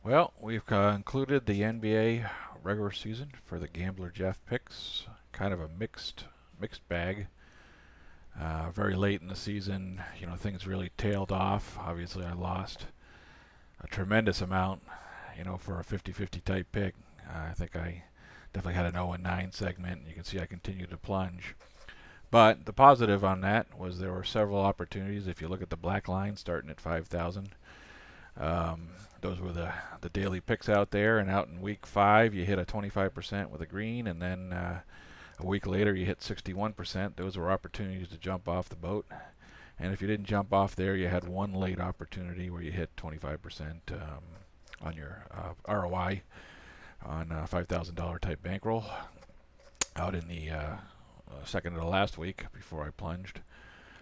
Well, we've concluded the NBA regular season for the Gambler Jeff picks. Kind of a mixed bag. Very late in the season, things really tailed off. Obviously, I lost a tremendous amount, for a 50-50 type pick. I think I definitely had an 0-9 segment, and you can see I continued to plunge. But the positive on that was there were several opportunities. If you look at the black line starting at 5,000, those were the daily picks out there. And out in week 5, you hit a 25% with a green, and then a week later you hit 61%. Those were opportunities to jump off the boat. And if you didn't jump off there, you had one late opportunity where you hit 25% on your ROI on a $5,000 type bankroll out in the second to the last week before I plunged.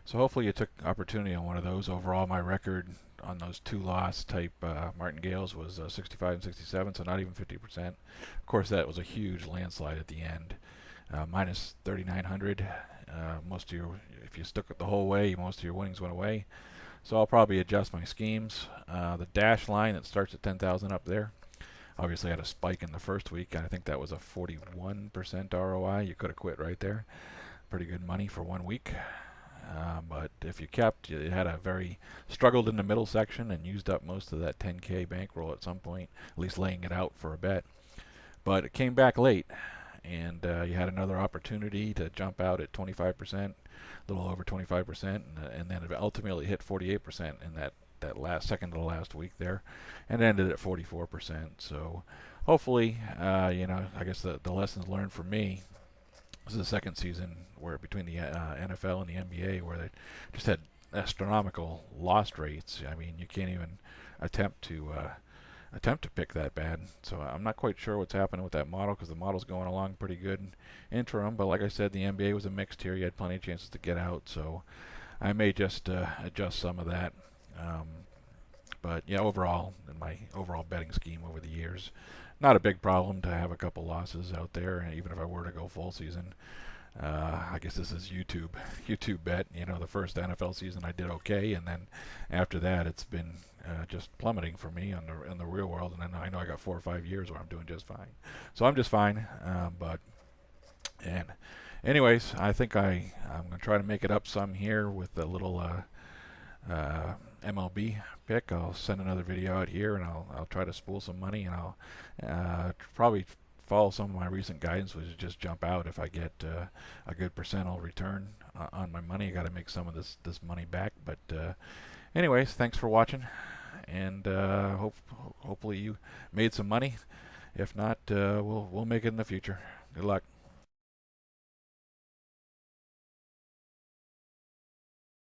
So hopefully you took opportunity on one of those. Overall, my record on those two loss type martingales was 65 and 67, so not even 50%. Of course, that was a huge landslide at the end, minus 3,900. Most of your, if you stuck it the whole way, most of your winnings went away. So I'll probably adjust my schemes. The dash line that starts at 10,000 up there, obviously had a spike in the first week. I think that was a 41% ROI. You could have quit right there. Pretty good money for 1 week. But if you kept, you had a very struggled in the middle section and used up most of that 10K bankroll at some point, at least laying it out for a bet. But it came back late, and you had another opportunity to jump out at 25%, a little over 25%, and then it ultimately hit 48% in that last second to the last week there, and ended at 44%. So hopefully, I guess the lessons learned for me. This is the second season where between the NFL and the NBA where they just had astronomical loss rates. I mean, you can't even attempt to pick that bad. So I'm not quite sure what's happening with that model because the model's going along pretty good in interim. But like I said, the NBA was a mixed here. You had plenty of chances to get out. So I may just adjust some of that. But yeah, overall, in my overall betting scheme over the years, not a big problem to have a couple losses out there, even if I were to go full season. I guess this is YouTube bet. The first NFL season I did okay, and then after that it's been just plummeting for me in the real world. And then I know I got 4 or 5 years where I'm doing just fine. So I'm just fine. And anyways, I think I'm gonna try to make it up some here with a little MLB pick. I'll send another video out here, and I'll try to spool some money, and I'll probably follow some of my recent guidance, which is just jump out if I get a good percentile return on my money. I got to make some of this money back. But anyways, thanks for watching, and hopefully you made some money. If not, we'll make it in the future. Good luck.